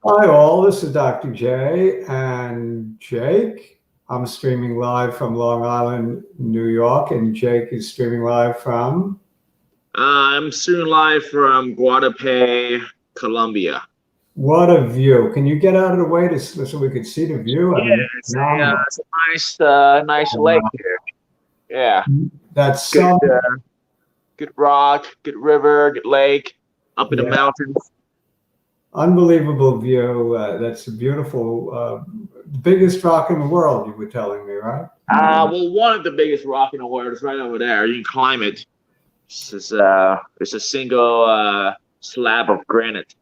Hi all, this is Dr. J and Jake. I'm streaming live from Long Island, New York, and Jake is streaming live from? I'm soon live from Guadalupe, Colombia. What a view. Can you get out of the way so we could see the view? I Yeah, mean, it's phenomenal. a nice lake here. Yeah, That's good, some good rock, good river, good lake, up in the yeah, mountains. unbelievable view. That's a beautiful, the biggest rock in the world, you were telling me, right? Well, one of the biggest rock in the world is right over there. You can climb it. It's a single slab of granite.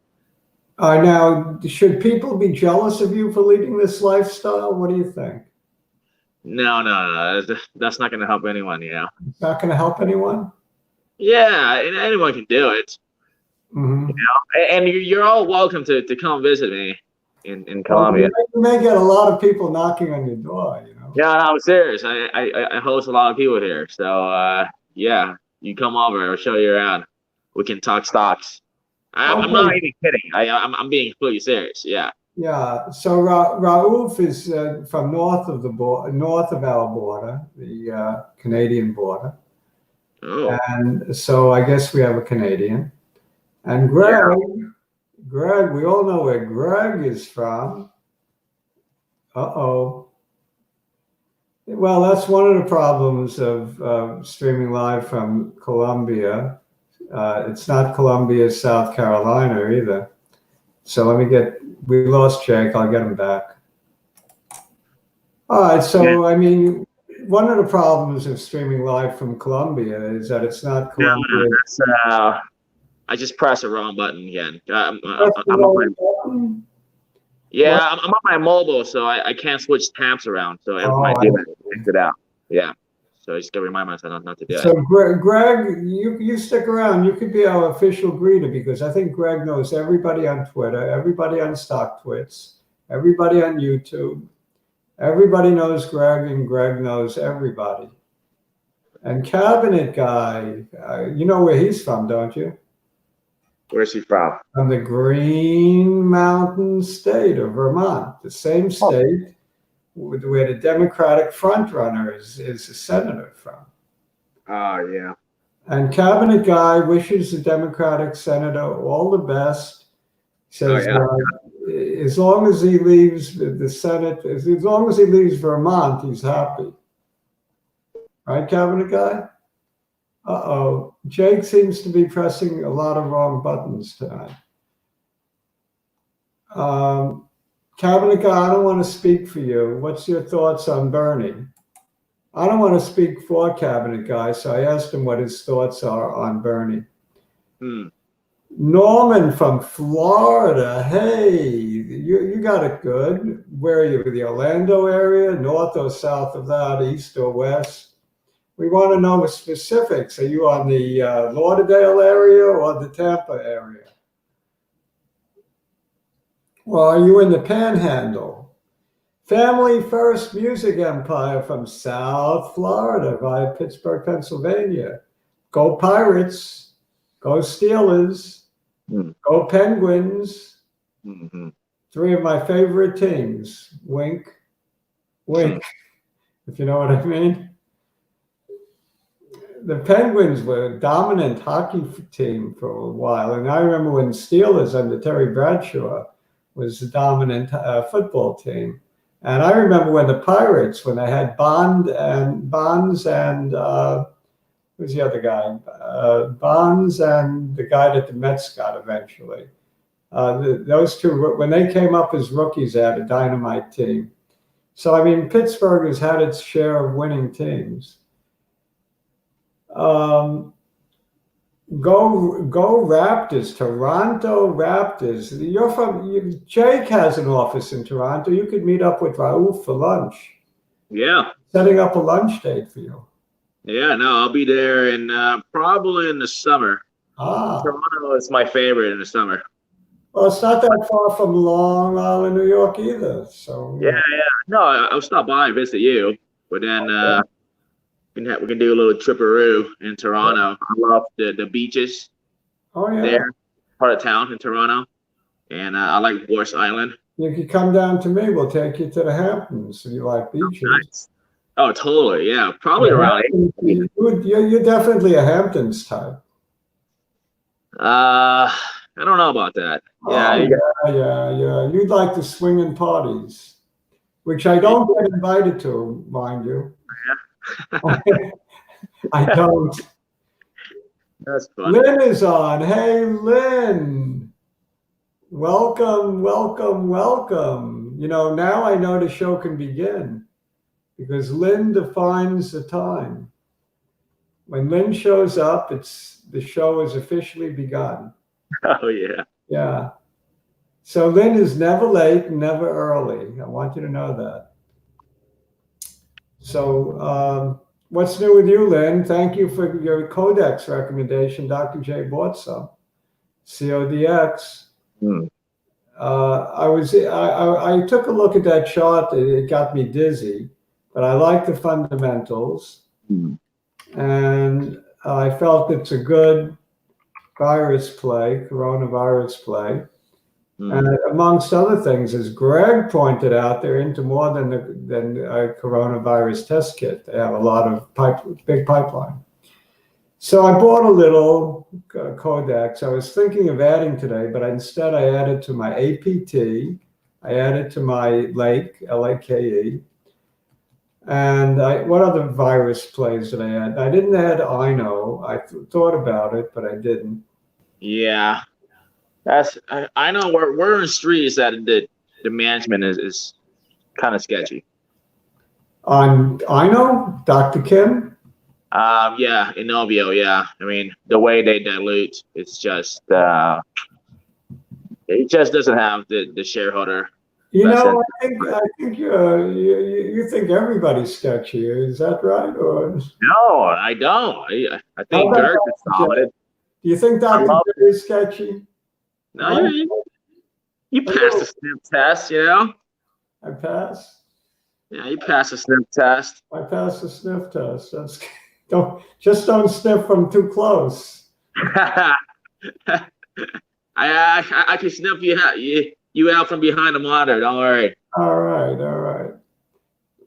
Now, should people be jealous of you for leading this lifestyle? What do you think? No. That's not going to help anyone, you know. It's not going to help anyone? Yeah, anyone can do it. Mm-hmm. And you're all welcome to come visit me in Well, Colombia. you may get a lot of people knocking on your door, you know. Yeah, no, I'm serious. I host a lot of people here, so yeah, you come over. I'll show you around. We can talk stocks. I'm not Okay. even kidding. I'm being completely serious. Yeah. Yeah. So Raouf is from north of the north of our border, the Canadian border, Oh. and so I guess we have a Canadian. And Yeah. Greg, we all know where Greg is from. Uh-oh. Well, that's one of the problems of streaming live from Colombia. It's not Columbia, South Carolina either. So we lost Jake. I'll get him back. All right. Yeah. So, I mean, one of the problems of streaming live from Colombia is that it's not No, Colombia. that's I just pressed the wrong button again. Press the I'm on my wrong button. What? yeah, I'm on my mobile, so I can't switch tabs around. So every time Oh, I I do it, see. it takes it out. Yeah. So I just gotta remind myself not to do So, it. Greg, you stick around. You could be our official greeter because I think Greg knows everybody on Twitter, everybody on StockTwits, everybody on YouTube. Everybody knows Greg, and Greg knows everybody. And Cabinet Guy, you know where he's from, don't you? Where's he from? From the Green Mountain state of Vermont, the same Oh, state where the Democratic frontrunner is a senator from. oh yeah. And Cabinet Guy wishes the Democratic senator all the best. Oh Says yeah. as long as he leaves the Senate, as long as he leaves Vermont, he's happy. Right, Cabinet Guy? Uh-oh. Jake seems to be pressing a lot of wrong buttons tonight. Cabinet Guy, I don't want to speak for you. What's your thoughts on Bernie? I don't want to speak for Cabinet Guy, so I asked him what his thoughts are on Bernie. Hmm. Norman from Florida. Hey, you got it good. Where are you? The Orlando area, north or south of that, east or west? We want to know the specifics. Are you on the Lauderdale area or the Tampa area? Or are you in the Panhandle? Family First Music Empire from South Florida via Pittsburgh, Pennsylvania. Go Pirates. Go Steelers. Go Penguins. Mm-hmm. Three of my favorite teams. Wink, wink, if you know what I mean. The Penguins were a dominant hockey team for a while. And I remember when Steelers under Terry Bradshaw was a dominant football team. And I remember when the Pirates, when they had Bonds and who's the other guy? Bonds and the guy that the Mets got eventually. Those two, when they came up as rookies, they had a dynamite team. So, I mean, Pittsburgh has had its share of winning teams. Go Raptors, Toronto Raptors. Jake has an office in Toronto. You could meet up with Raouf for lunch. Yeah. Setting up a lunch date for you. Yeah, no, I'll be there in probably in the summer. Toronto is my favorite in the summer. Well, it's not that far from Long Island, New York either. So yeah. No, I'll stop by and visit you, but then we can do a little tripperoo in Toronto. I love the beaches. Oh yeah. There, part of town in Toronto. and I like Boris Island. You could come down to me. We'll take you to the Hamptons if you like beaches. Nice. Oh, totally. Yeah, probably The around. Hamptons, you're definitely a Hamptons type. I don't know about that. Yeah. Yeah. You'd like the swinging parties, which I don't get invited to, mind you. I don't. That's funny. Lynn is on. Hey, Lynn. Welcome. You know, now I know the show can begin because Lynn defines the time. When Lynn shows up, the show is officially begun. Oh, yeah. Yeah. So Lynn is never late, never early. I want you to know that. So what's new with you, Lynn? Thank you for your codx recommendation. Dr. J bought some. codx. I took a look at that chart. It got me dizzy, but I like the fundamentals. And I felt it's a good coronavirus play. And amongst other things, as Greg pointed out, they're into more than a coronavirus test kit. They have a lot of big pipeline. So I bought a little codex. I was thinking of adding today, but instead I added to my APT. I added to my Lake, LAKE. And what other virus plays did I add? I didn't add INO. I thought about it, but I didn't. Yeah. I know we're in streets that the management is kind of sketchy. On INO, Dr. Kim? Yeah, Inovio, yeah. I mean, the way they dilute, it's just it just doesn't have the shareholder. You know, I think you think everybody's sketchy. Is that right? Or no, I don't. I think Dirk is solid. Do you think Dr. J is sketchy? No, you passed the sniff test, you know? I passed? Yeah, you passed the sniff test. I passed the sniff test. Don't sniff from too close. I can sniff you out from behind the monitor. Don't worry. All right.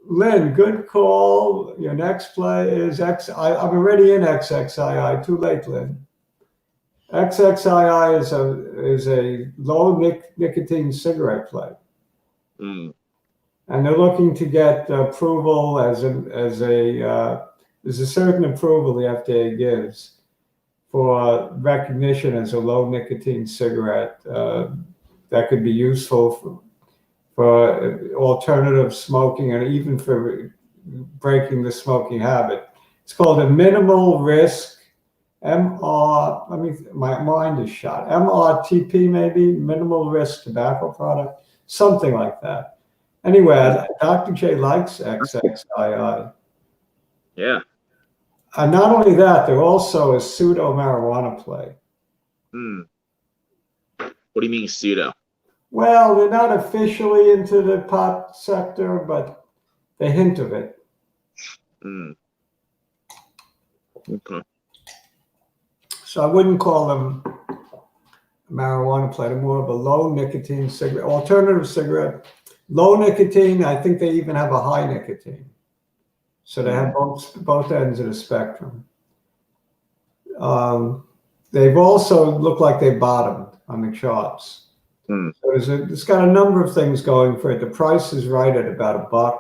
Lynn, good call. Your next play is I'm already in XXII. Too late, Lynn. XXII is a low nicotine cigarette play. And they're looking to get approval there's a certain approval the FDA gives for recognition as a low nicotine cigarette that could be useful for alternative smoking and even for breaking the smoking habit. It's called a minimal risk my mind is shot. MRTP, maybe, minimal risk tobacco product, something like that. Anyway, Dr. J likes XXII. Yeah. And not only that, they're also a pseudo marijuana play. What do you mean pseudo? Well, they're not officially into the pot sector, but they hint of it. Okay. So I wouldn't call them a marijuana play. They're more of a low nicotine cigarette, alternative cigarette. Low nicotine, I think they even have a high nicotine. So they have both ends of the spectrum. They've also looked like they bottomed on the charts. So it's got a number of things going for it. The price is right at about $1.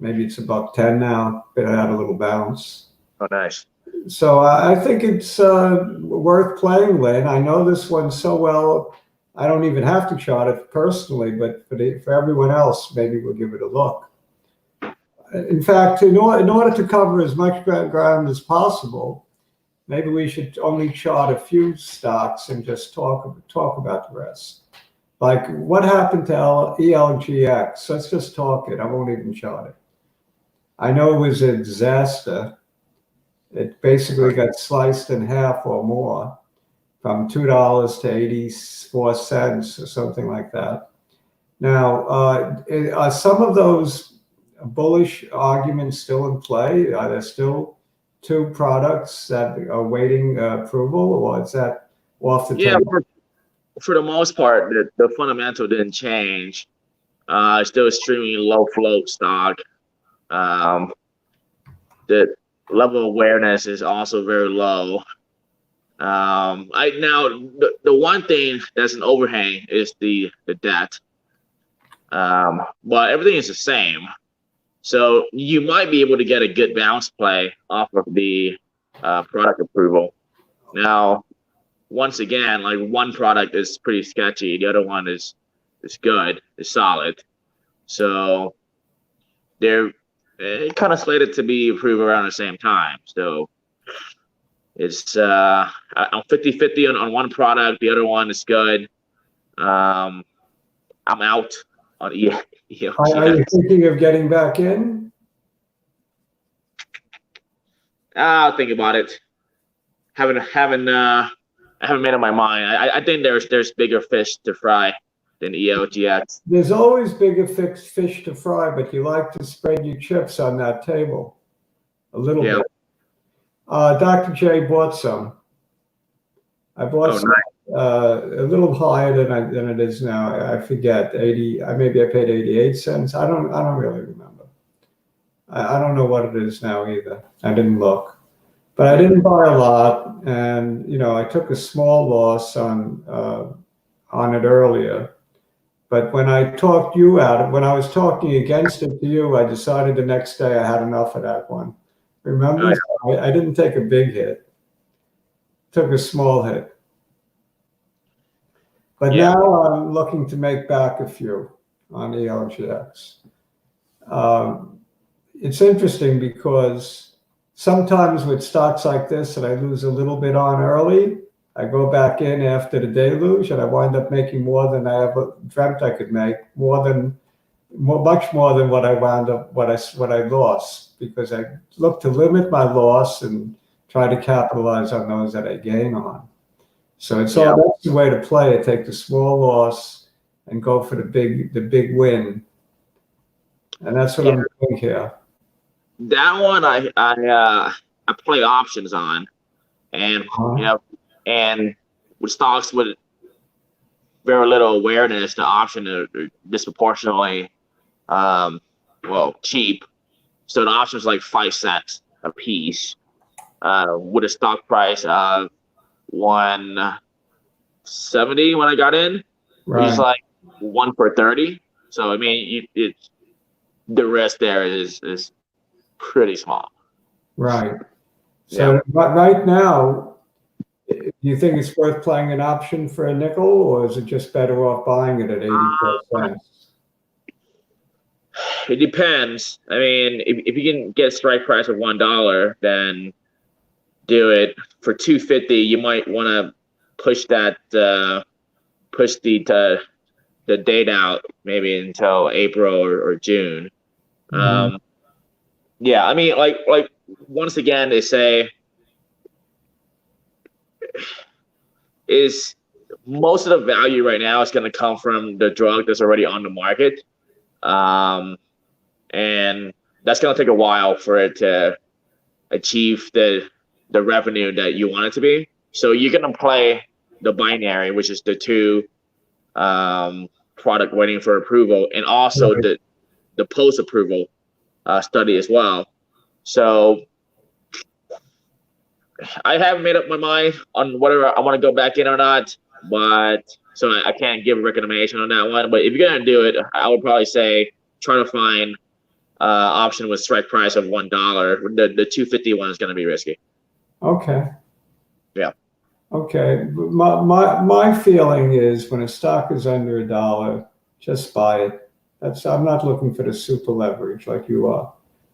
Maybe it's $1.10 now. It had a little bounce. Oh, nice. So I think it's worth playing, Lynn. I know this one so well. I don't even have to chart it personally, but for everyone else, maybe we'll give it a look. In fact, in order to cover as much ground as possible, maybe we should only chart a few stocks and just talk about the rest. Like what happened to elgx? Let's just talk it. I won't even chart it. I know it was a disaster. It basically got sliced in half or more, from $2 to 84 cents or something like that. Now, are some of those bullish arguments still in play? Are there still two products that are waiting approval, or is that off the table? for the most part, the fundamental didn't change. Still extremely low float stock. The level of awareness is also very low. The one thing that's an overhang is the debt. But everything is the same. So you might be able to get a good bounce play off of the product approval. Now, once again, like one product is pretty sketchy, the other one is good, is solid. So they're kind of slated to be approved around the same time. So it's I'm 50-50 on one product, the other one is good. I'm out on elgx. Are you thinking of getting back in? I'll think about it. Haven't made up my mind. I think there's bigger fish to fry than elgx. There's always bigger fish to fry, but you like to spread your chips on that table a little bit. Dr. J bought some. I bought some, a little higher than it is now. I forget, 80. Maybe I paid 88 cents. I don't really remember. I don't know what it is now either. I didn't look, but I didn't buy a lot, and I took a small loss on it earlier. But when I talked you out, when I was talking against it to you, I decided the next day I had enough of that one. Remember? I didn't take a big hit. Took a small hit. But now I'm looking to make back a few on elgx. It's interesting because sometimes with stocks like this that I lose a little bit on early, I go back in after the deluge and I wind up making more than I ever dreamt I could make, much more than what I lost, because I look to limit my loss and try to capitalize on those that I gain on. So that's the way to play it. Take the small loss and go for the big win. And that's what I'm doing here. That one I play options on, and and with stocks with very little awareness, the option are disproportionately cheap. So the option is like 5 cents a piece, with a stock price of 170 when I got in, which is like 1 for 30. So I mean, the risk there is pretty small. Right. So right now, do you think it's worth playing an option for a nickel, or is it just better off buying it at 84 cents? It depends. I mean, if you can get a strike price of $1, then do it. For $2.50, you might want to push the date out maybe until April or June. I mean, like once again, they say is most of the value right now is going to come from the drug that's already on the market, and that's going to take a while for it to achieve the revenue that you want it to be. So you're going to play the binary, which is the two product waiting for approval, and also the post approval study as well. So I haven't made up my mind on whether I want to go back in or not, but so I can't give a recommendation on that one. But if you're gonna do it, I would probably say try to find option with strike price of $1. The 250 one is gonna be risky. Okay. Yeah. Okay. My feeling is when a stock is under $1, just buy it. I'm not looking for the super leverage like you are.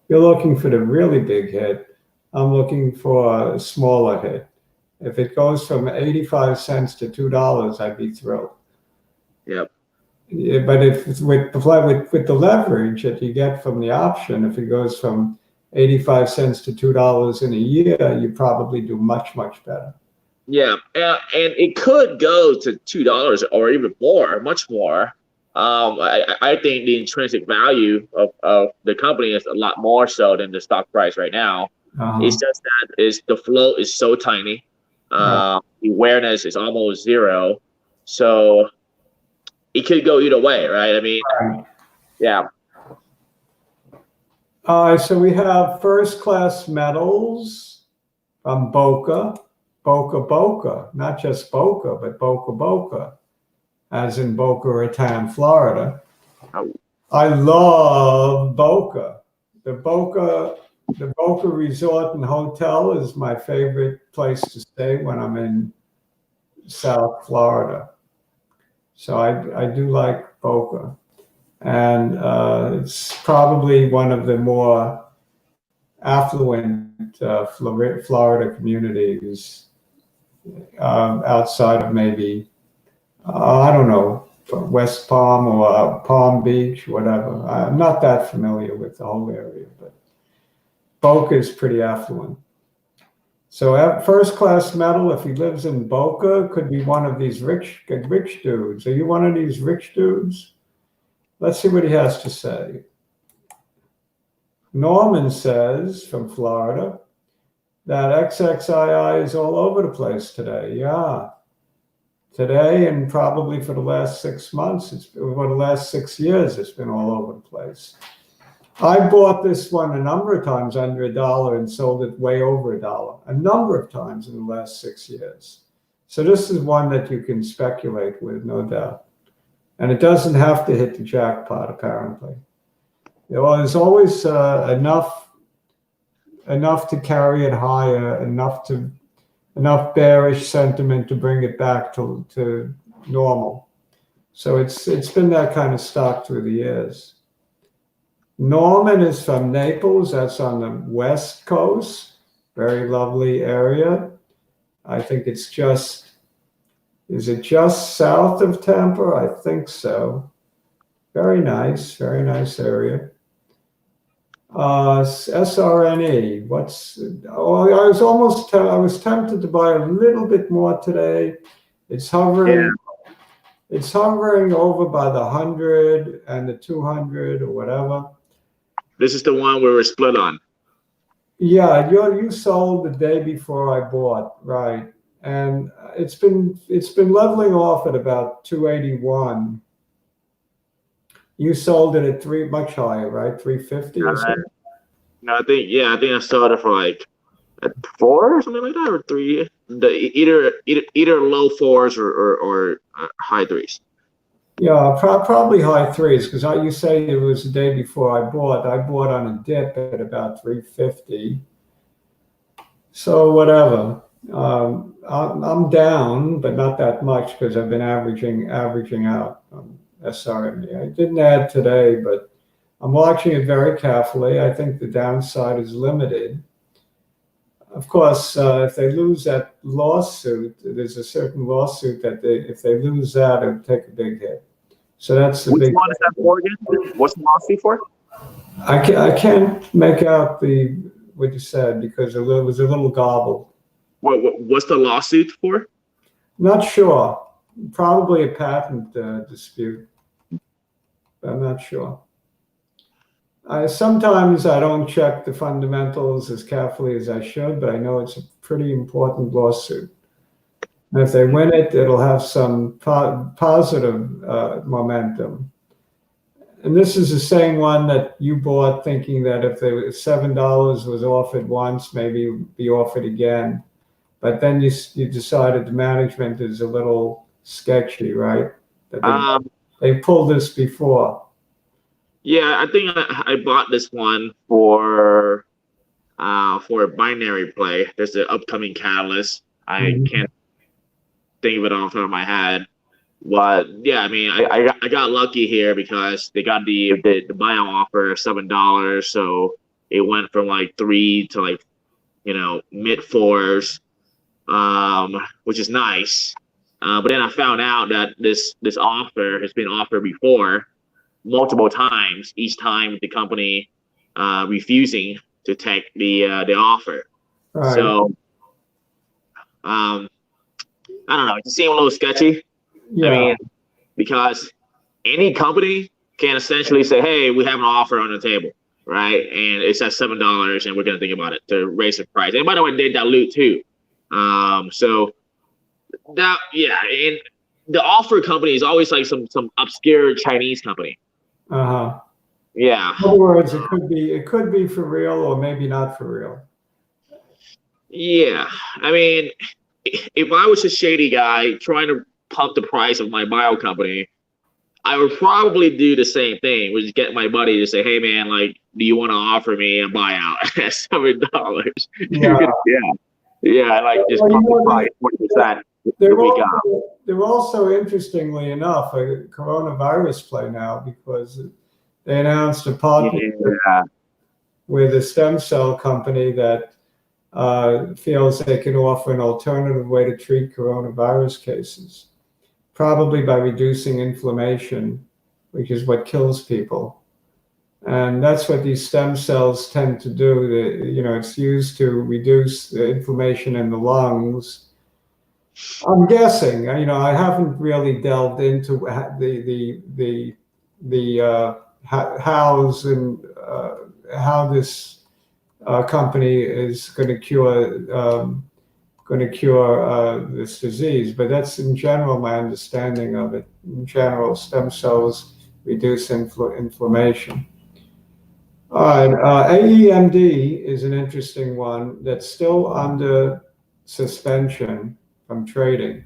You're looking for the really big hit. I'm looking for a smaller hit. If it goes from 85 cents to $2, I'd be thrilled. Yep. Yeah, but if with the leverage that you get from the option, if it goes from 85 cents to $2 in a year, you probably do much better. Yeah, and it could go to $2 or even more, much more. I think the intrinsic value of the company is a lot more so than the stock price right now. It's just that the float is so tiny. The awareness is almost zero. So it could go either way, right? I mean, Right. yeah. So we have first class medals from Boca, not just Boca, but Boca, as in Boca Raton, Florida. Oh. I love Boca. The Boca Resort and Hotel is my favorite place to stay when I'm in South Florida. So I do like Boca. And it's probably one of the more affluent Florida communities outside of maybe, I don't know, West Palm or Palm Beach, whatever. I'm not that familiar with the whole area, but Boca is pretty affluent. So at first class medal, if he lives in Boca, could be one of these rich dudes. Are you one of these rich dudes? Let's see what he has to say. Norman says, from Florida, that XXII is all over the place today. Yeah. Today and probably for the last 6 months, for the last 6 years, it's been all over the place. I bought this one a number of times under $1 and sold it way over $1 a number of times in the last 6 years. So this is one that you can speculate with, no doubt. And it doesn't have to hit the jackpot, apparently. You know, there's always enough to carry it higher, enough bearish sentiment to bring it back to normal. So it's been that kind of stock through the years. Norman is from Naples. That's on the West Coast. Very lovely area. I think it's just, is it just south of Tampa? I think so. Very nice area. SRNE, I was tempted to buy a little bit more today. It's hovering over by the 100 and the 200 or whatever. This is the one where we're split on. Yeah, you sold the day before I bought, right? And it's been leveling off at about 281. You sold it at much higher, right? 350 or something. No, I think I sold it for like at 4 or something like that, or 3. Either low 4s or high 3s. Yeah, probably high 3s, because you say it was the day before I bought. I bought on a dip at about 350. So whatever. I'm down, but not that much because I've been averaging out on SRME. I didn't add today, but I'm watching it very carefully. I think the downside is limited. Of course, if they lose that lawsuit, there's a certain lawsuit that if they lose that, it'll take a big hit. So that's the big. Which one is that for again? What's the lawsuit for? I can't make out what you said because it was a little garbled. What's the lawsuit for? Not sure. Probably a patent dispute. I'm not sure. Sometimes I don't check the fundamentals as carefully as I should, but I know it's a pretty important lawsuit. And if they win it, it'll have some positive momentum. And this is the same one that you bought thinking that if $7 was offered once, maybe it would be offered again. But then you decided the management is a little sketchy, right? They pulled this before. Yeah, I think I bought this one for a binary play. There's an upcoming catalyst. I can't think of it off the top of my head. But yeah, I mean, I got lucky here because they got the buyout offer of $7, so it went from like 3 to like mid 4s, which is nice. But then I found out that this offer has been offered before, multiple times. Each time the company refusing to take the offer. Right. So I don't know. It seemed a little sketchy. Yeah. I mean, because any company can essentially say, "Hey, we have an offer on the table, right? And it's at $7, and we're going to think about it to raise the price." And by the way, they dilute too. So that, yeah, and the offer company is always like some obscure Chinese company. Uh-huh. Yeah. In other words, it could be for real or maybe not for real. Yeah. I mean, if I was a shady guy trying to pump the price of my bio company, I would probably do the same thing, which is get my buddy to say, "Hey, man, like, do you want to offer me a buyout at $7?" Yeah. Yeah, like just Well, pump the price 20%. They're also, interestingly enough, a coronavirus play now because they announced a partnership with a stem cell company that feels they can offer an alternative way to treat coronavirus cases, probably by reducing inflammation, which is what kills people. And that's what these stem cells tend to do. It's used to reduce the inflammation in the lungs. I'm guessing. I haven't really delved into hows and how this company is going to cure this disease, but that's in general my understanding of it. In general, stem cells reduce inflammation. All right, aemd is an interesting one that's still under suspension from trading.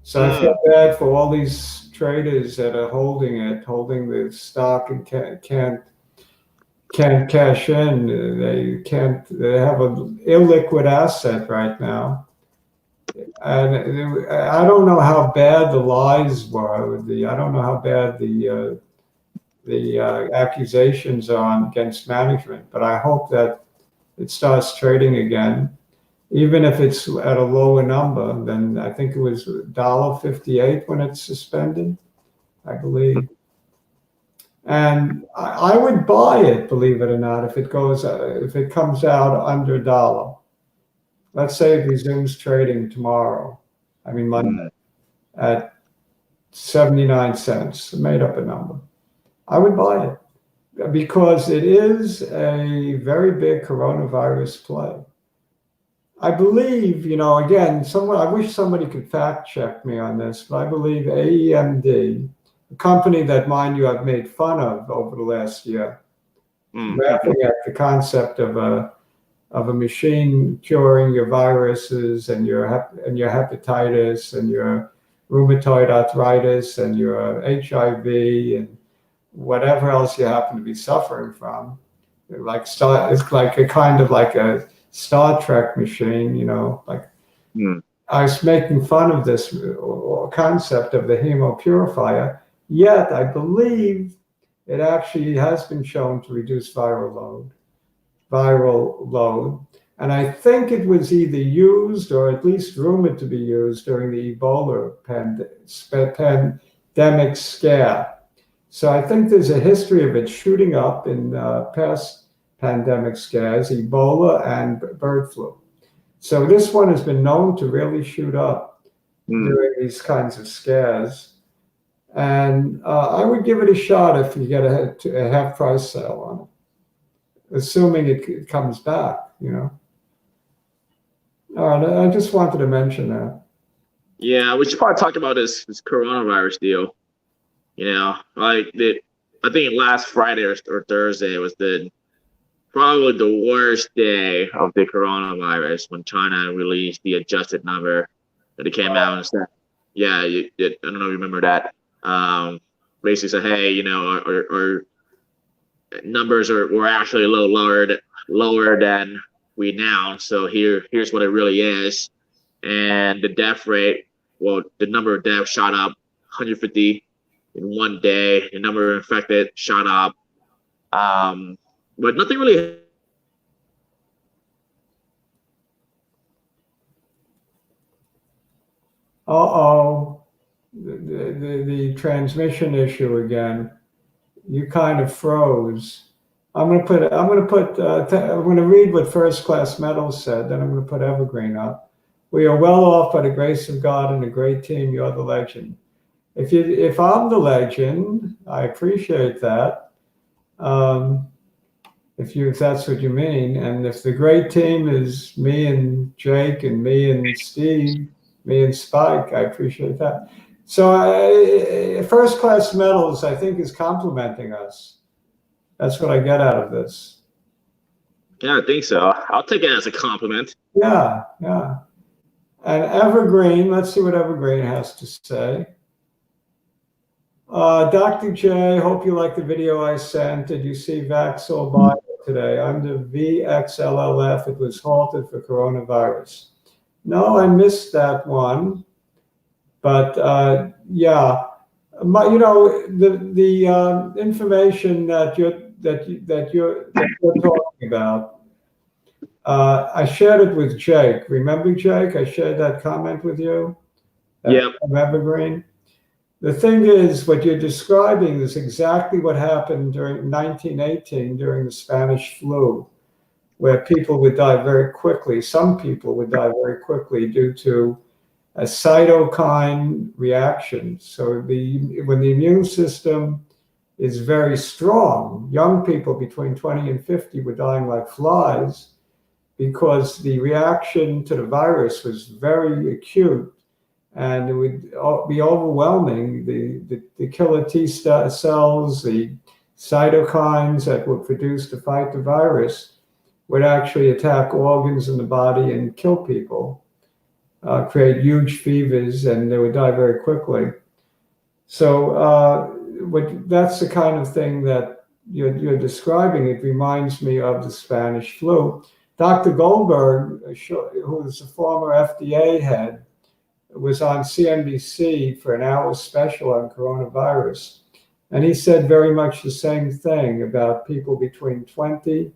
So I feel bad for all these traders that are holding the stock and can't cash in. They have an illiquid asset right now. And I don't know how bad the lies were. I don't know how bad the accusations are against management, but I hope that it starts trading again, even if it's at a lower number. Then I think it was $1.58 when it's suspended, I believe. And I would buy it, believe it or not, if it comes out under $1. Let's say it resumes trading tomorrow. I mean Monday at 79 cents. I made up a number. I would buy it because it is a very big coronavirus play. I believe, again, I wish somebody could fact check me on this, but I believe aemd, a company that, mind you, I've made fun of over the last year, laughing at the concept of a machine curing your viruses and your hepatitis and your rheumatoid arthritis and your HIV and whatever else you happen to be suffering from. It's like a kind of like a Star Trek machine, I was making fun of this concept of the hemopurifier, yet I believe it actually has been shown to reduce viral load. And I think it was either used or at least rumored to be used during the Ebola pandemic scare. So I think there's a history of it shooting up in past pandemic scares, Ebola and bird flu. So this one has been known to really shoot up during these kinds of scares. And I would give it a shot if you get a half price sale on it, assuming it comes back, All right, I just wanted to mention that. Yeah, we should probably talk about this coronavirus deal. I think last Friday or Thursday was probably the worst day of the coronavirus when China released the adjusted number that it came out and said, yeah, I don't know if you remember that. Basically said, hey, our numbers were actually a little lower than we announced. So here's what it really is. And the death rate, well, the number of deaths shot up 150 in one day. The number of infected shot up. But nothing really. Uh-oh, the transmission issue again. You kind of froze. I'm going to read what First Class Metals said, then I'm going to put Evergreen up. We are well off by the grace of God and a great team. You're the legend. If I'm the legend, I appreciate that. If that's what you mean, and if the great team is me and Jake and me and Steve, me and Spike, I appreciate that. So first-class medals, I think, is complimenting us. That's what I get out of this. Yeah, I think so. I'll take it as a compliment. Yeah, yeah. And Evergreen, let's see what Evergreen has to say. Dr. J, hope you like the video I sent. Did you see Vaxil Bio today? Under VXLLF, it was halted for coronavirus. No, I missed that one. But yeah, the information that you're talking about, I shared it with Jake. Remember, Jake? I shared that comment with you. Yeah. From Evergreen. The thing is, what you're describing is exactly what happened during 1918 during the Spanish flu, where people would die very quickly. Some people would die very quickly due to a cytokine reaction. So when the immune system is very strong, young people between 20 and 50 were dying like flies because the reaction to the virus was very acute. And it would be overwhelming. The killer T cells, the cytokines that were produced to fight the virus would actually attack organs in the body and kill people, create huge fevers, and they would die very quickly. So that's the kind of thing that you're describing. It reminds me of the Spanish flu. Dr. Goldberg, who was a former FDA head, was on CNBC for an hour special on coronavirus. And he said very much the same thing about people between 20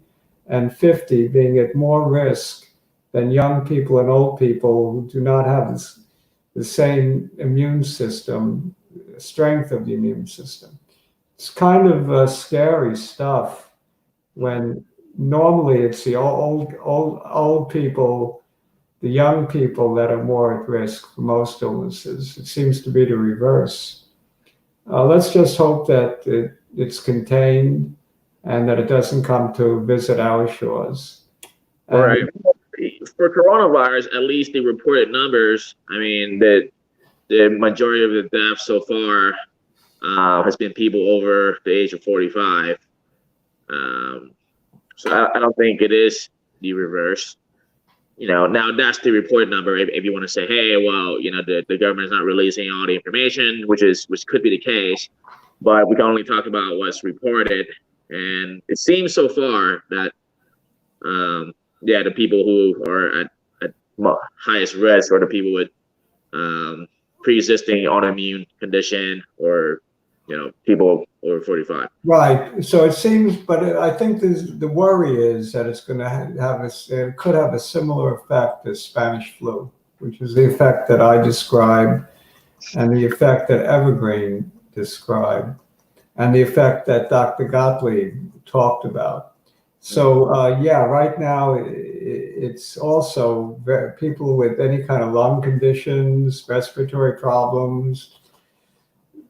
and 50 being at more risk than young people and old people who do not have the same immune system, strength of the immune system. It's kind of scary stuff when normally it's the old people, the young people that are more at risk for most illnesses. It seems to be the reverse. Let's just hope that it's contained and that it doesn't come to visit our shores. All right. For coronavirus, at least the reported numbers, I mean, the majority of the deaths so far has been people over the age of 45. So I don't think it is the reverse. Now that's the report number. If you want to say, hey, well, the government is not releasing all the information, which could be the case, but we can only talk about what's reported. And it seems so far that, the people who are at highest risk are the people with pre-existing autoimmune condition or people over 45. Right. So it seems, but I think the worry is that it's going to it could have a similar effect as Spanish flu, which is the effect that I described, and the effect that Evergreen described, and the effect that Dr. Gottlieb talked about. So yeah, right now it's also people with any kind of lung conditions, respiratory problems,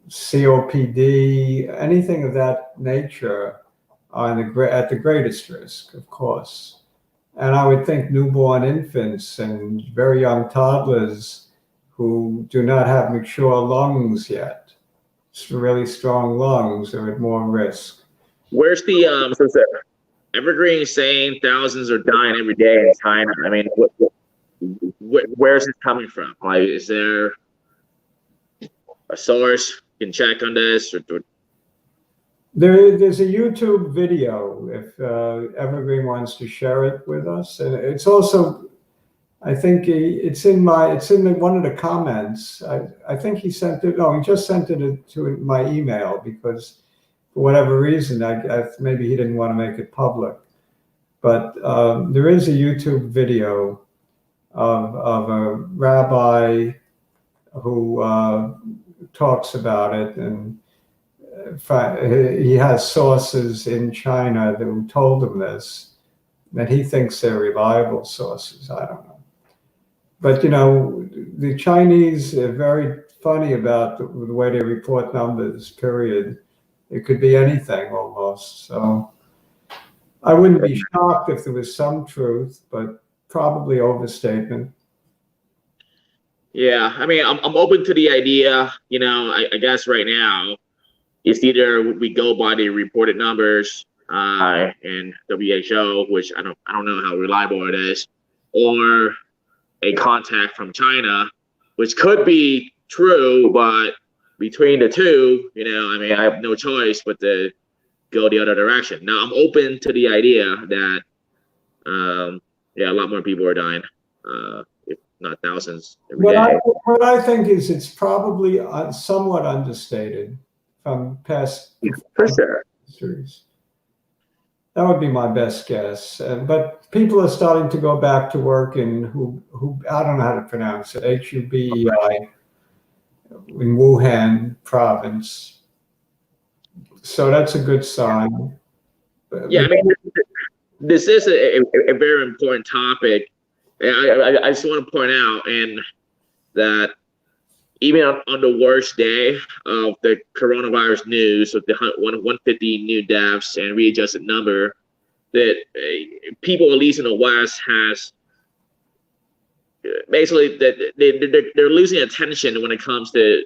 COPD, anything of that nature are at the greatest risk, of course. And I would think newborn infants and very young toddlers who do not have mature lungs yet, really strong lungs, are at more risk. Where's the Evergreen saying thousands are dying every day in China? I mean, where's it coming from? Like, is there a source you can check on this? There's a YouTube video if Evergreen wants to share it with us, and it's also, I think it's in one of the comments. I think he sent it. No, he just sent it to my email because for whatever reason, maybe he didn't want to make it public. But there is a YouTube video of a rabbi who talks about it, and he has sources in China who told him this, that he thinks they're reliable sources. I don't know. But, the Chinese are very funny about the way they report numbers, period. It could be anything almost. So I wouldn't be shocked if there was some truth, but probably overstatement. Yeah, I mean, I'm open to the idea. You know, I guess right now it's either we go by the reported numbers in WHO, which I don't know how reliable it is, or a contact from China, which could be true, but between the two, you know, I mean, I have no choice but to go the other direction. Now, I'm open to the idea that, yeah, a lot more people are dying, if not thousands every day. What I think is it's probably somewhat understated from past Yeah, for sure. histories. That would be my best guess. But people are starting to go back to work in who I don't know how to pronounce it, HUBEI in Wuhan province. So that's a good sign. Yeah, I mean, this is a very important topic. I just want to point out and that even on the worst day of the coronavirus news, of the 150 new deaths and readjusted number, that people, at least in the West, has basically that they're losing attention when it comes to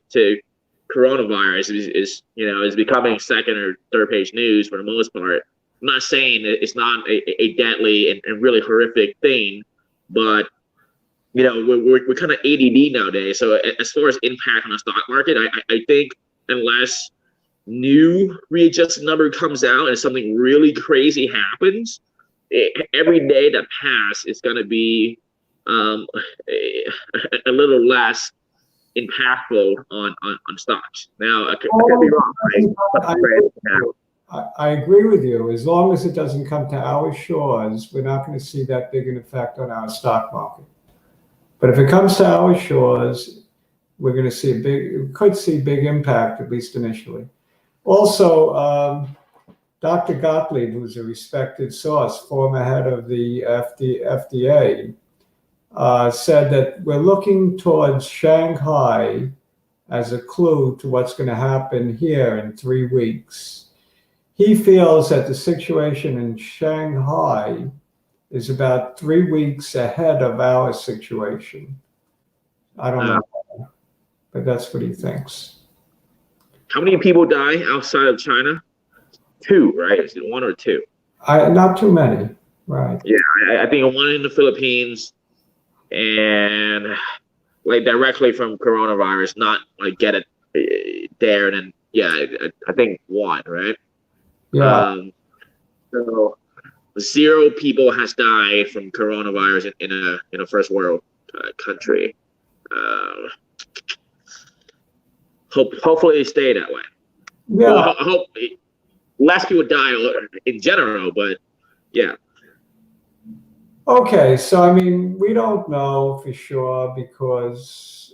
coronavirus. Is becoming second or third page news for the most part. I'm not saying that it's not a deadly and really horrific thing, but you know, we're kind of ADD nowadays. So as far as impact on the stock market, I think unless new readjusted number comes out and something really crazy happens, every day that passes is going to be a little less impactful on stocks. Now, I could be wrong. I agree with you. As long as it doesn't come to our shores, we're not going to see that big an effect on our stock market. But if it comes to our shores, we're going to see could see big impact, at least initially. Also, Dr. Gottlieb, who's a respected source, former head of the FDA, said that we're looking towards Shanghai as a clue to what's going to happen here in 3 weeks. He feels that the situation in Shanghai is about 3 weeks ahead of our situation. I don't know, but that's what he thinks. How many people die outside of China? 2, right? Is it 1 or 2? Not too many, right? Yeah, I think 1 in the Philippines, and like directly from coronavirus, not like get it there and then I think 1, right? Yeah. So 0 people has died from coronavirus in a first world country. Hopefully they stay that way. Yeah. Well, I hope less people die in general, but yeah. Okay, so I mean, we don't know for sure because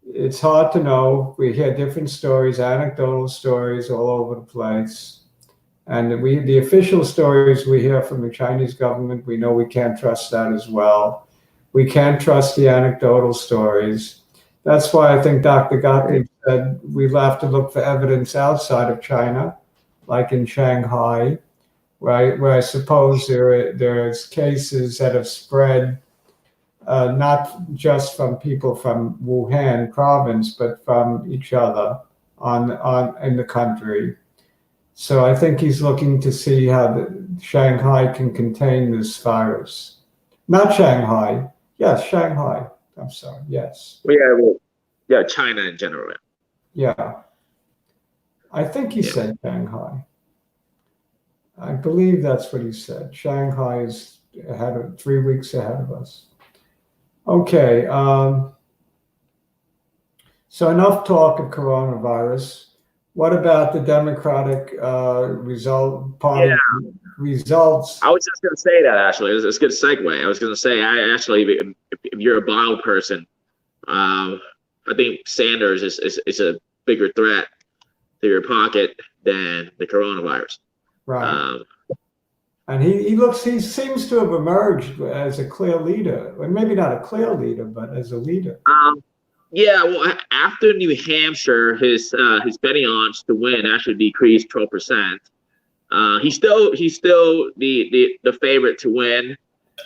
it's hard to know. We hear different stories, anecdotal stories all over the place. And the official stories we hear from the Chinese government, we know we can't trust that as well. We can't trust the anecdotal stories. That's why I think Dr. Gottlieb said we'll have to look for evidence outside of China, like in Shanghai, right, where I suppose there's cases that have spread not just from people from Wuhan province, but from each other in the country. So I think he's looking to see how Shanghai can contain this virus. Not Shanghai. Yes, Shanghai. I'm sorry. Yes. Yeah, China in general. Yeah. I think he said Shanghai. I believe that's what he said. Shanghai is 3 weeks ahead of us. Okay. So enough talk of coronavirus. What about the Democratic Party results? I was just going to say that, actually. It's a good segue. I was going to say, if you're a bio person, I think Sanders is a bigger threat to your pocket than the coronavirus. Right. And he seems to have emerged as a clear leader. Well, maybe not a clear leader, but as a leader. Yeah, well, after New Hampshire, his betting odds to win actually decreased 12%. He's still the favorite to win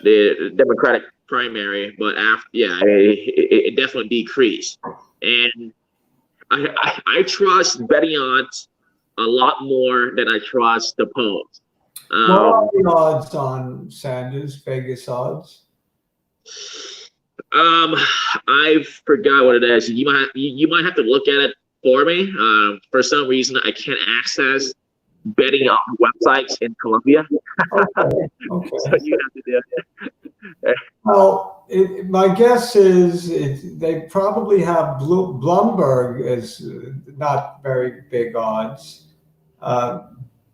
the Democratic primary, but after, yeah, it definitely decreased. And I trust betting odds a lot more than I trust the polls. What are the odds on Sanders, Vegas odds? I forgot what it is. You might have to look at it for me. For some reason, I can't access betting on websites in Colombia. Okay. So you have to do it. Well, my guess is they probably have Bloomberg is not very big odds. And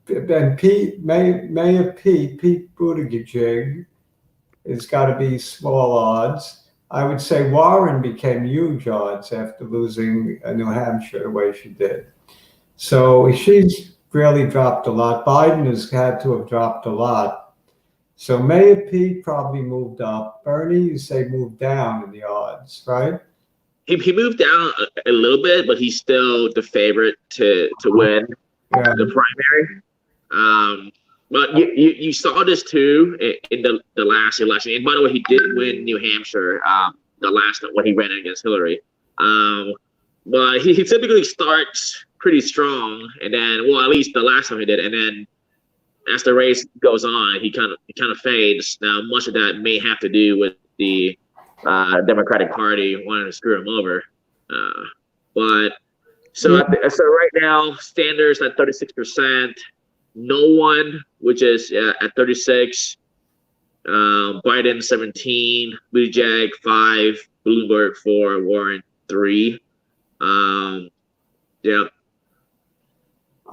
Mayor Pete Buttigieg has got to be small odds. I would say Warren became huge odds after losing New Hampshire the way she did. So she's really dropped a lot. Biden has had to have dropped a lot. So Mayor Pete probably moved up. Bernie, you say, moved down in the odds, right? He moved down a little bit, but he's still the favorite to win the primary. But you saw this too in the last election. And by the way, he did win New Hampshire the last when he ran against Hillary. But he typically starts pretty strong, and then, well, at least the last time he did, and then as the race goes on, he kind of fades. Now, much of that may have to do with the Democratic Party wanting to screw him over. But so right now, Sanders at 36%, no one, which is at 36, Biden 17, Buttigieg 5, Bloomberg 4, Warren 3. Yeah.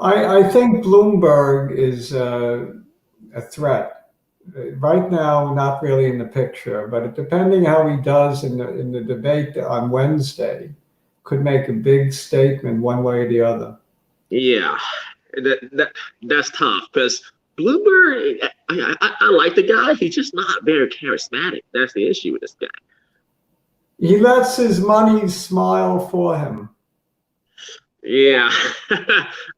I think Bloomberg is a threat. Right now, not really in the picture, but depending how he does in the debate on Wednesday, could make a big statement one way or the other. Yeah, that's tough because Bloomberg, I like the guy. He's just not very charismatic. That's the issue with this guy. He lets his money smile for him. Yeah,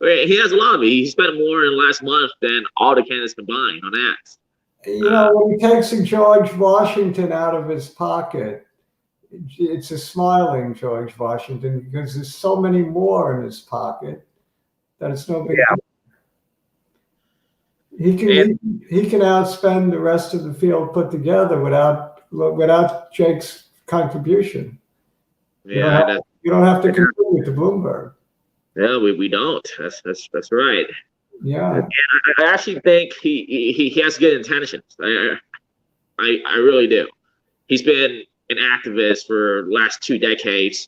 he has a lot of it. He spent more in the last month than all the candidates combined on ads. You know, when he takes a George Washington out of his pocket, it's a smiling George Washington because there's so many more in his pocket that it's no big deal. He can outspend the rest of the field put together without Jake's contribution. Yeah, you don't have to contribute to Bloomberg. No, we don't. That's right. Yeah, and I actually think he has good intentions. I really do. He's been an activist for the last 2 decades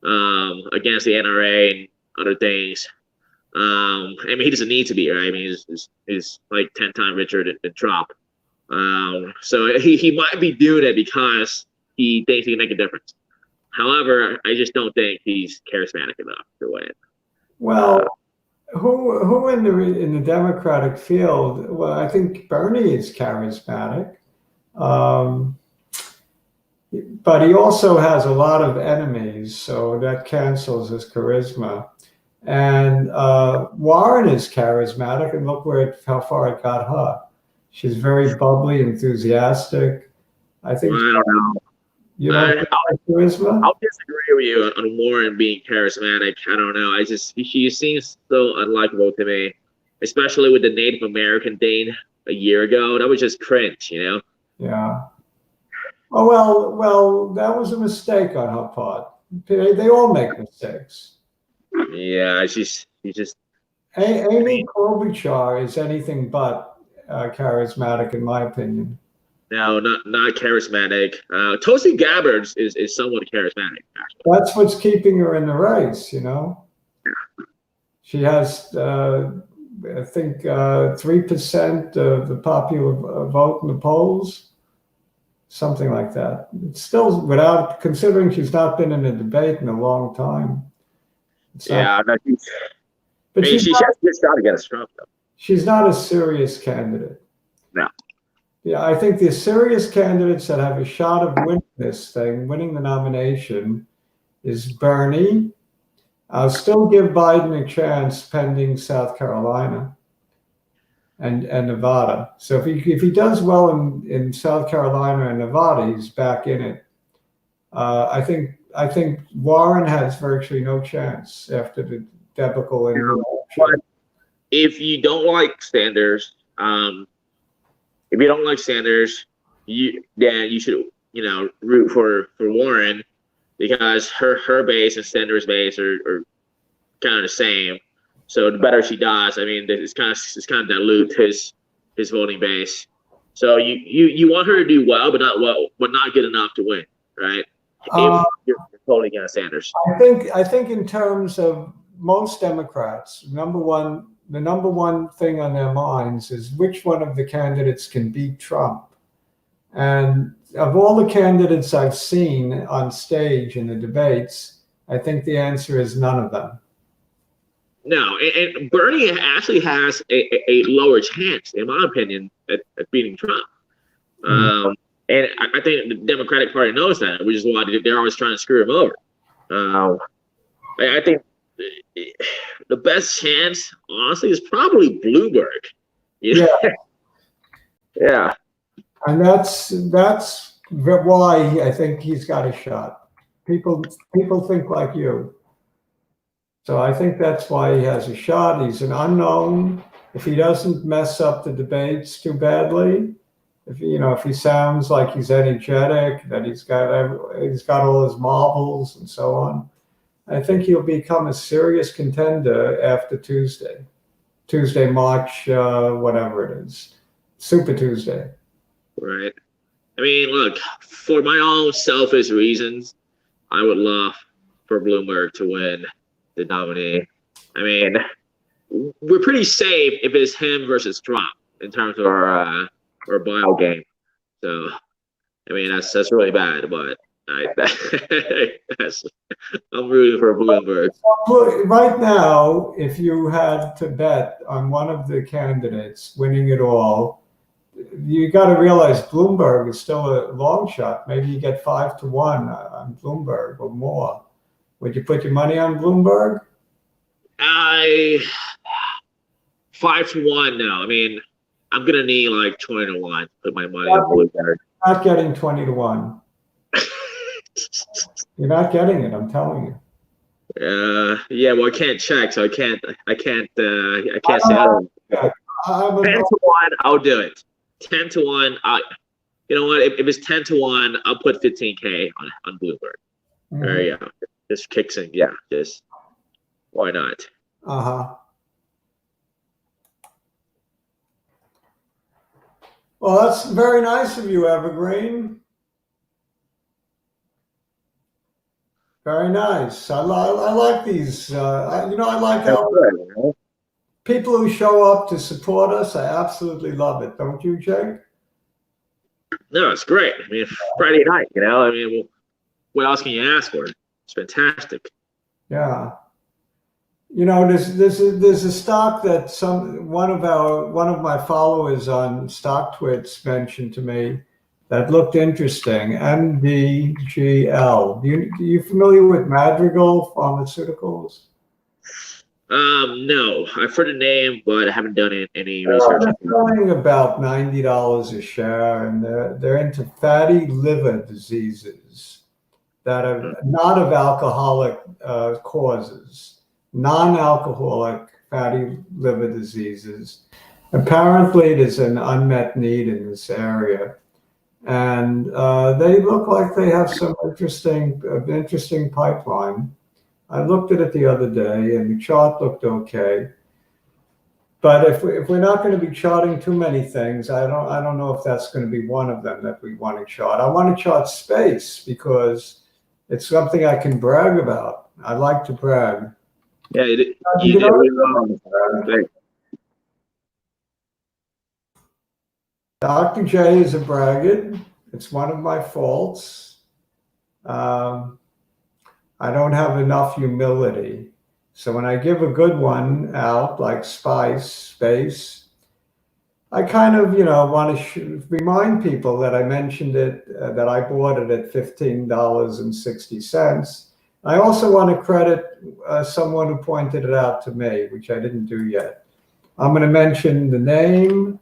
against the NRA and other things. I mean, he doesn't need to be, right? I mean, he's like 10 times richer than Trump. So he might be doing it because he thinks he can make a difference. However, I just don't think he's charismatic enough to win. Well, who in the Democratic field? Well, I think Bernie is charismatic, but he also has a lot of enemies, so that cancels his charisma. And Warren is charismatic, and look how far it got her. She's very bubbly, enthusiastic. I think. I don't know. You don't think charisma? I'll disagree with you on Warren being charismatic. I don't know. She seems so unlikable to me, especially with the Native American thing a year ago. That was just cringe, you know? Yeah. Oh, well, that was a mistake on her part. They all make mistakes. Yeah, she's just. Amy Klobuchar is anything but charismatic, in my opinion. No, not charismatic. Tulsi Gabbard is somewhat charismatic, actually. That's what's keeping her in the race, you know. She has, I think, 3% of the popular vote in the polls, something like that. It's still, without considering she's not been in a debate in a long time. She has a good shot against Trump, though. She's not a serious candidate. No. Yeah, I think the serious candidates that have a shot of winning this thing, winning the nomination, is Bernie. I'll still give Biden a chance pending South Carolina. and Nevada. So if he does well in South Carolina and Nevada, he's back in it. I think Warren has virtually no chance after the debacle in New Hampshire. But if you don't like Sanders, then you should root for Warren, because her base and Sanders' base are kind of the same. So the better she does, I mean, it's kind of dilute his voting base. So you want her to do well, but not good enough to win, right? If you're voting against Sanders. I think in terms of most Democrats, the number one thing on their minds is which one of the candidates can beat Trump. And of all the candidates I've seen on stage in the debates, I think the answer is none of them. No, and Bernie actually has a lower chance, in my opinion, at beating Trump. And I think the Democratic Party knows that, which is why they're always trying to screw him over. I think the best chance, honestly, is probably Bloomberg. Yeah. Yeah. And that's why I think he's got a shot. People think like you. So I think that's why he has a shot. He's an unknown. If he doesn't mess up the debates too badly, if he sounds like he's energetic, that he's got all his marbles and so on, I think he'll become a serious contender after Tuesday, March, whatever it is, Super Tuesday. Right. I mean, look, for my own selfish reasons, I would love for Bloomberg to win the nominee. I mean, we're pretty safe if it's him versus Trump in terms of our bio game. So, I mean, that's really bad, but I'm rooting for Bloomberg. Right now, if you had to bet on one of the candidates winning it all, you got to realize Bloomberg is still a long shot. Maybe you get 5-1 on Bloomberg or more. Would you put your money on Bloomberg? 5-1. No, I mean, I'm gonna need like 20-1. Put my money on Bloomberg. Not getting 20-1. You're not getting it. I'm telling you. Yeah. Well, I can't check, so I can't say I don't. 10-1, I'll do it. 10-1. You know what? If it's 10-1, I'll put 15K on Bloomberg. There you go. Just kicks in. Yeah. Just why not? Well, that's very nice of you, Evergreen. Very nice. I like these. I like how people who show up to support us. I absolutely love it. Don't you, Jake? No, it's great. I mean, Friday night. I mean, what else can you ask for? It's fantastic. Yeah. There's a stock that one of my followers on StockTwits mentioned to me that looked interesting. mdgl. Are you familiar with Madrigal Pharmaceuticals? No, I've heard the name, but I haven't done any research. They're selling about $90 a share, and they're into fatty liver diseases that are not of alcoholic causes. Non-alcoholic fatty liver diseases. Apparently, there's an unmet need in this area, and they look like they have some interesting pipeline. I looked at it the other day, and the chart looked okay. But if we're not going to be charting too many things, I don't know if that's going to be one of them that we want to chart. I want to chart space because it's something I can brag about. I like to brag. Yeah, you did really well. Dr. J is a braggart. It's one of my faults. I don't have enough humility. So when I give a good one out, like space, I kind of, want to remind people that I mentioned it, that I bought it at $15.60. I also want to credit someone who pointed it out to me, which I didn't do yet. I'm going to mention the name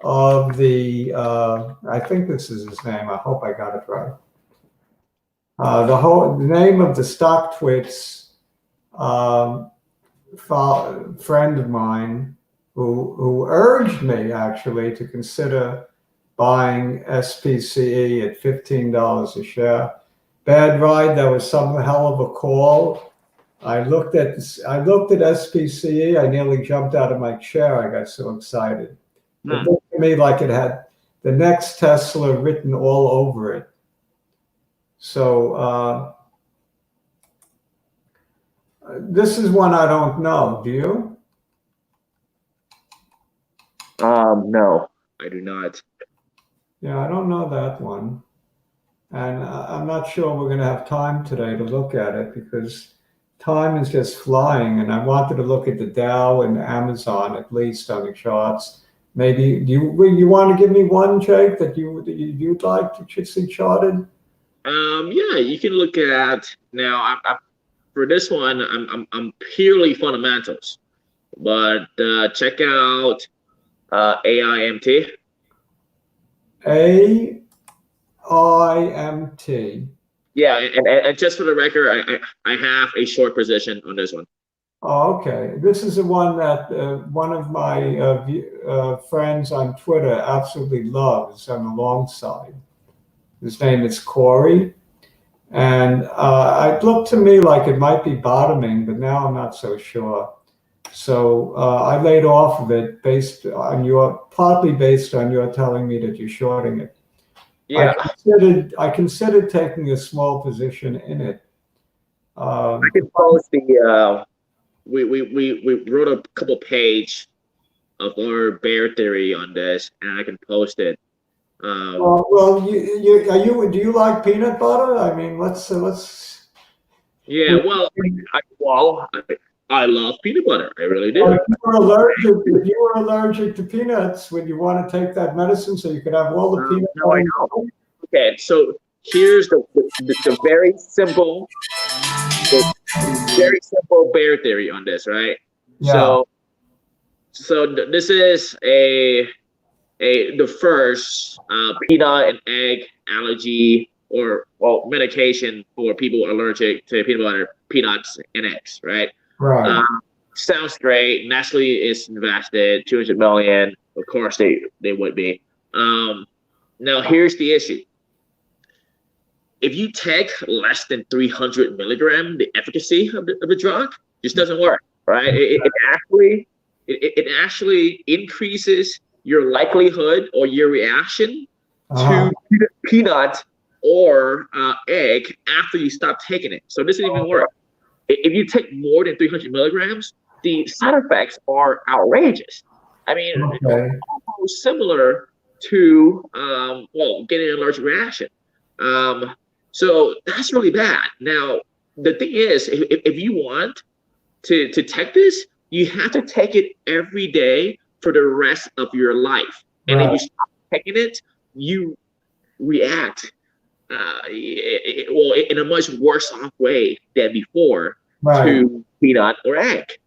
of the, I think this is his name. I hope I got it right. The name of the StockTwits friend of mine who urged me actually to consider buying SPCE at $15 a share. Bad ride. That was some hell of a call. I looked at SPCE. I nearly jumped out of my chair. I got so excited. It looked to me like it had the next Tesla written all over it. So this is one I don't know. Do you? No, I do not. Yeah, I don't know that one. And I'm not sure we're going to have time today to look at it because time is just flying. And I wanted to look at the Dow and Amazon at least on the charts. Maybe you want to give me one, Jake, that you'd like to see charted? Yeah, you can look at now. For this one, I'm purely fundamentals, but check out aimt. AIMT. Yeah, and just for the record, I have a short position on this one. Oh, okay. This is the one that one of my friends on Twitter absolutely loves on the long side. His name is Corey. And it looked to me like it might be bottoming, but now I'm not so sure. So I laid off of it partly based on your telling me that you're shorting it. Yeah, I considered taking a small position in it. I can post the we wrote a couple page of our bear theory on this, and I can post it. Well, do you like peanut butter? I mean, let's. Yeah, well, I love peanut butter. I really do. If you were allergic to peanuts, would you want to take that medicine so you could have all the peanut butter? No, I know. Okay, so here's the very simple, bear theory on this, right? Yeah. So this is the first peanut and egg allergy or medication for people allergic to peanut butter, peanuts, and eggs, right? Right. Sounds great. Nestle is invested $200 million. Of course, they would be. Now here's the issue. If you take less than 300 milligram, the efficacy of the drug just doesn't work, right? It actually increases your likelihood or your reaction to peanut or egg after you stop taking it. So this doesn't even work. If you take more than 300 milligrams, the side effects are outrageous. I mean, almost similar to getting an allergic reaction. So that's really bad. Now, the thing is, if you want to take this, you have to take it every day for the rest of your life. And if you stop taking it, you react in a much worse off way than before to peanut or egg.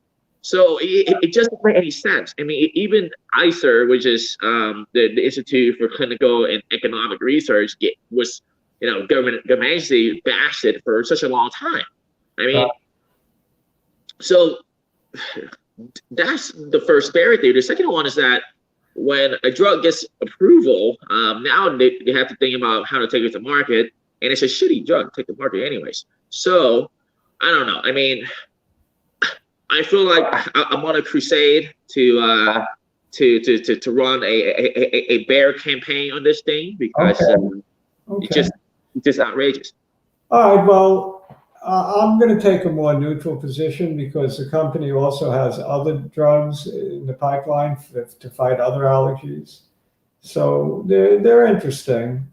So it just doesn't make any sense. I mean, even ICER, which is the Institute for Clinical and Economic Research, was government agency bashed it for such a long time. I mean, so that's the first barrier. The second one is that when a drug gets approval, now they have to think about how to take it to market, and it's a shitty drug to take to market anyways. So I don't know. I mean, I feel like I'm on a crusade to run a bear campaign on this thing because it's just outrageous. All right. Well, I'm going to take a more neutral position because the company also has other drugs in the pipeline to fight other allergies. So they're interesting.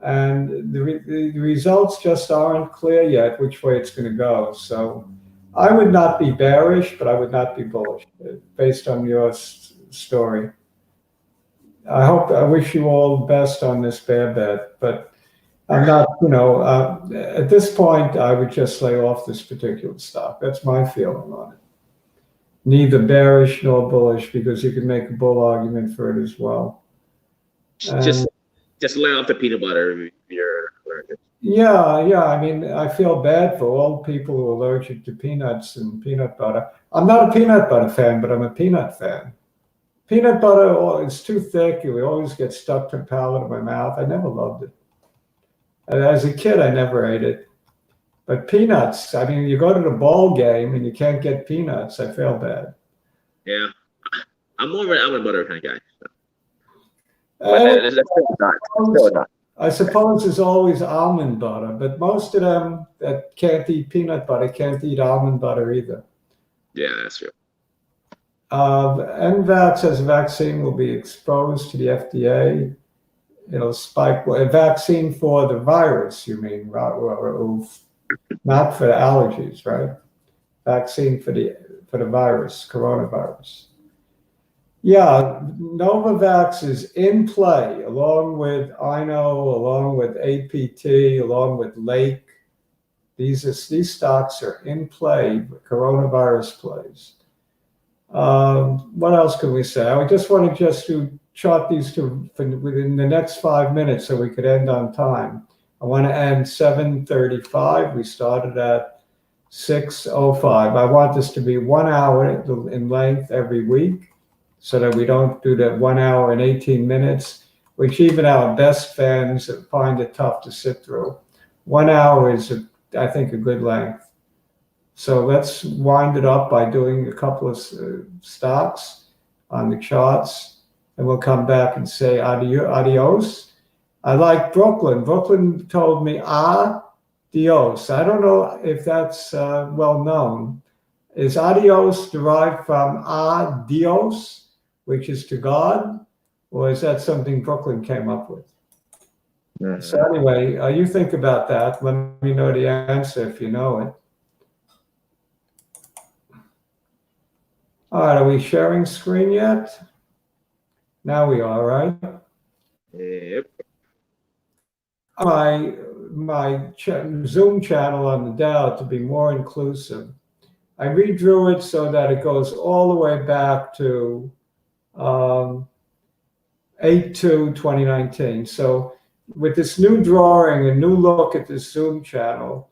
And the results just aren't clear yet which way it's going to go. So I would not be bearish, but I would not be bullish based on your story. I wish you all the best on this bear bet, but I'm not, at this point, I would just lay off this particular stock. That's my feeling on it. neither bearish nor bullish, because you can make a bull argument for it as well. Just lay off the peanut butter if you're allergic. Yeah. I mean, I feel bad for all people who are allergic to peanuts and peanut butter. I'm not a peanut butter fan, but I'm a peanut fan. Peanut butter is too thick. It would always get stuck to the palate of my mouth. I never loved it. As a kid, I never ate it. But peanuts, I mean, you go to the ball game and you can't get peanuts. I feel bad. Yeah. I'm more of an almond butter kind of guy. So. I suppose there's always almond butter, but most of them that can't eat peanut butter can't eat almond butter either. Yeah, that's true. Nvax as a vaccine will be exposed to the FDA. It'll spike a vaccine for the virus, you mean, not for the allergies, right? Vaccine for the virus, coronavirus. Yeah, Novavax is in play, along with INO, along with APT, along with Lake. These stocks are in play, coronavirus plays. What else can we say? I just want to chart these two within the next 5 minutes so we could end on time. I want to end 7:35. We started at 6:05. I want this to be 1 hour in length every week, so that we don't do that 1 hour and 18 minutes, which even our best fans find it tough to sit through. 1 hour is, I think, a good length. So let's wind it up by doing a couple of stocks on the charts, and we'll come back and say adios. I like Brooklyn. Brooklyn told me adios. I don't know if that's well known. Is adios derived from adios, which is to God, or is that something Brooklyn came up with? Mm-hmm. So anyway, you think about that. Let me know the answer if you know it. All right, are we sharing screen yet? Now we are, right? Yep. My Zoom channel on the Dow to be more inclusive. I redrew it so that it goes all the way back to 8/2/2019. So with this new drawing, a new look at the Zoom channel,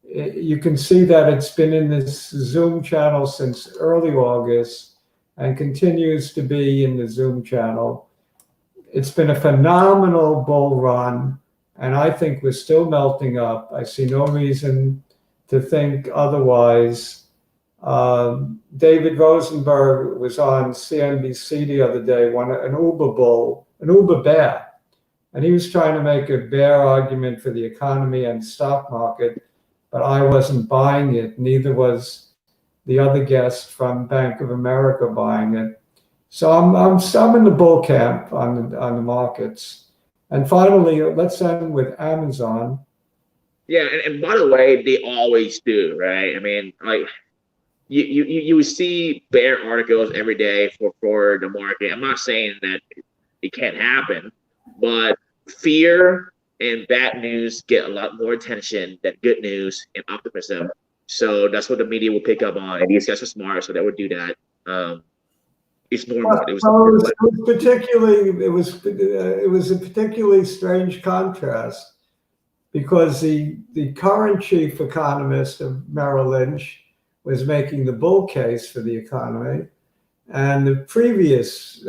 you can see that it's been in this Zoom channel since early August and continues to be in the Zoom channel. It's been a phenomenal bull run, and I think we're still melting up. I see no reason to think otherwise. David Rosenberg was on CNBC the other day, an Uber bear, and he was trying to make a bear argument for the economy and stock market, but I wasn't buying it. Neither was the other guest from Bank of America buying it. So I'm in the bull camp on the markets. And finally, let's end with Amazon. Yeah, and by the way, they always do, right? I mean, like you see bear articles every day for the market. I'm not saying that it can't happen, but fear and bad news get a lot more attention than good news and optimism. So that's what the media will pick up on, and these guys are smart, so they would do that. It's normal. It was a particularly strange contrast, because the current chief economist of Merrill Lynch was making the bull case for the economy, and the previous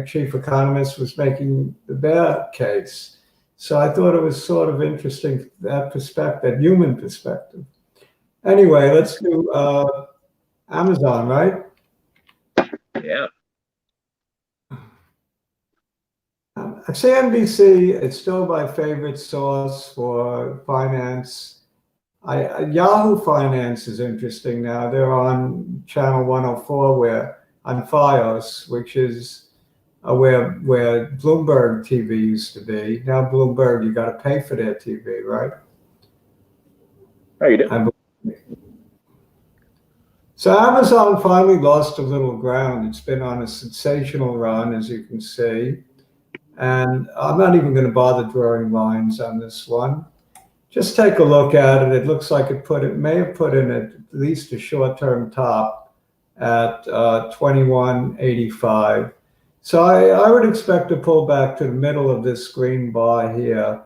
chief economist was making the bear case. So I thought it was sort of interesting, that perspective, human perspective. Anyway, let's do Amazon, right? Yeah. CNBC, it's still my favorite source for finance. Yahoo Finance is interesting now. They're on channel 104, on FiOS, which is where Bloomberg TV used to be. Now Bloomberg, you got to pay for their TV, right? Oh, you do? So Amazon finally lost a little ground. It's been on a sensational run, as you can see. And I'm not even going to bother drawing lines on this one. Just take a look at it. It looks like it may have put in at least a short-term top at 21.85. So I would expect to pull back to the middle of this green bar here.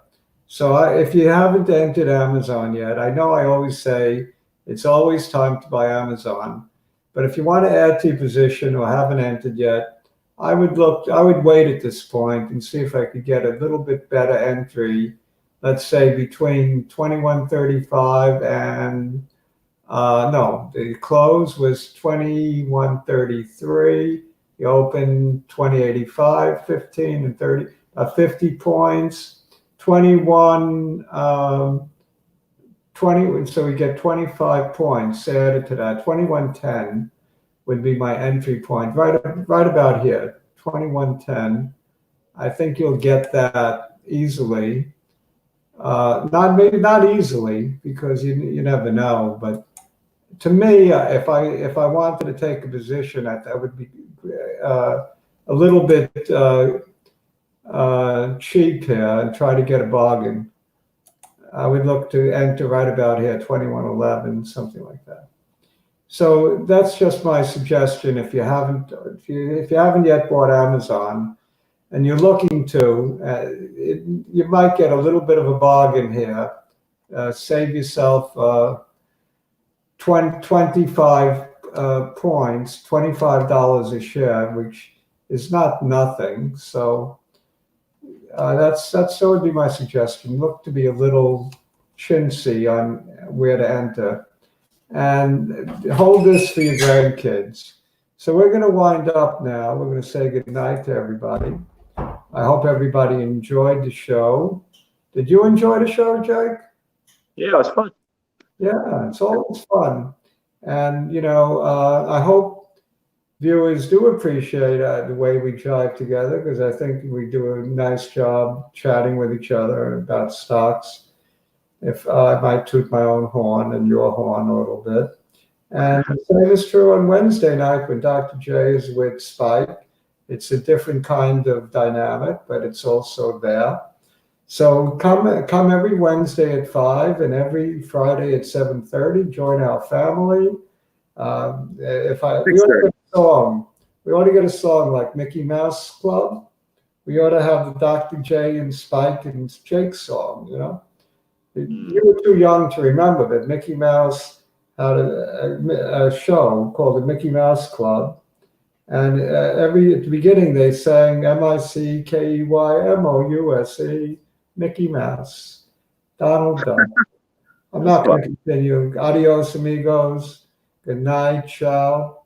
So if you haven't entered Amazon yet, I know I always say it's always time to buy Amazon. But if you want to add to your position or haven't entered yet, I would wait at this point and see if I could get a little bit better entry, let's say between 21.35 and no, the close was 21.33. The open 20.85, 15 and 30, 50 points, 21, 20. So we get 25 points added to that. 21.10 would be my entry point, right about here. 21.10. I think you'll get that easily. Not easily, because you never know, but to me, if I wanted to take a position, that would be a little bit cheap here and try to get a bargain. I would look to enter right about here, 21.11, something like that. So that's just my suggestion. If you haven't yet bought Amazon, and you're looking to, you might get a little bit of a bargain here. Save yourself 25 points, $25 a share, which is not nothing. So that would be my suggestion. Look to be a little chintzy on where to enter, and hold this for your grandkids. So we're going to wind up now. We're going to say good night to everybody. I hope everybody enjoyed the show. Did you enjoy the show, Jake? Yeah, it was fun. Yeah, it's always fun. And, I hope viewers do appreciate the way we jive together, because I think we do a nice job chatting with each other about stocks. If I might toot my own horn and your horn a little bit. And the same is true on Wednesday night when Dr. J is with Spike. It's a different kind of dynamic, but it's also there. So come every Wednesday at 5 and every Friday at 7:30. Join our family. We ought to get a song like Mickey Mouse Club. We ought to have the Dr. J and Spike and Jake song. You were too young to remember, but Mickey Mouse had a show called the Mickey Mouse Club. And at the beginning, they sang MICKEYMOUSE, Mickey Mouse, Donald Duck. I'm not going to continue. Adios, amigos. Good night, ciao.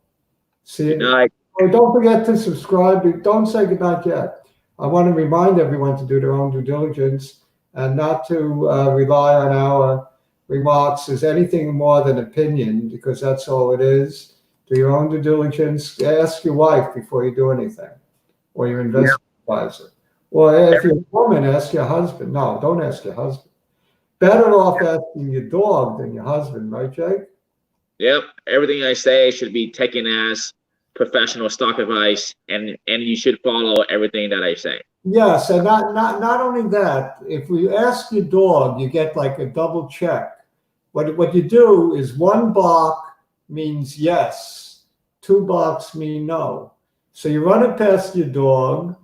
See you. Good night. Oh, don't forget to subscribe. Don't say good night yet. I want to remind everyone to do their own due diligence and not to rely on our remarks as anything more than opinion, because that's all it is. Do your own due diligence. Ask your wife before you do anything, or your investment advisor. Or if you're a woman, ask your husband. No, don't ask your husband. Better off asking your dog than your husband, right, Jake? Yep. Everything I say should be taken as professional stock advice, and you should follow everything that I say. Yes, and not only that. If you ask your dog, you get like a double check. What you do is one bark means yes, two barks mean no. So you run it past your dog,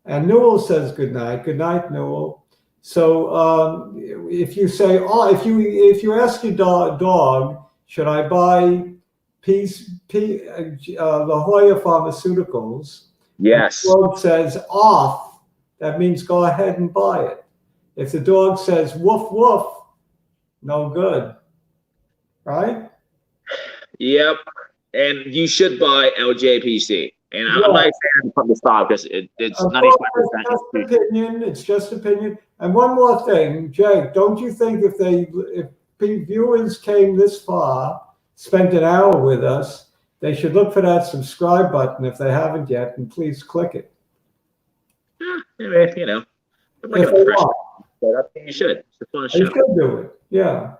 and Newell says good night. Good night, Newell. So if you say, if you ask your dog, should I buy La Jolla Pharmaceuticals? Yes. The dog says off. That means go ahead and buy it. If the dog says woof woof, no good. Right? Yep. And you should buy LJPC. And I'm not saying from the stock because it's 95%. It's just opinion. And one more thing, Jake, don't you think if viewers came this far, spent an hour with us, they should look for that subscribe button if they haven't yet, and please click it. Yeah, I'm not going to pressure, but I think you should. It's a fun show. You should do it, yeah.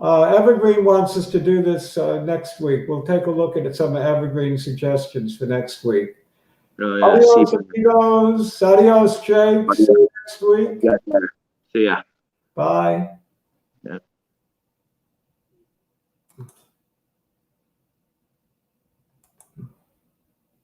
Evergreen wants us to do this next week. We'll take a look at some Evergreen suggestions for next week. Adios, amigos. Adios, Jake. See you next week. See ya. Bye. Yeah.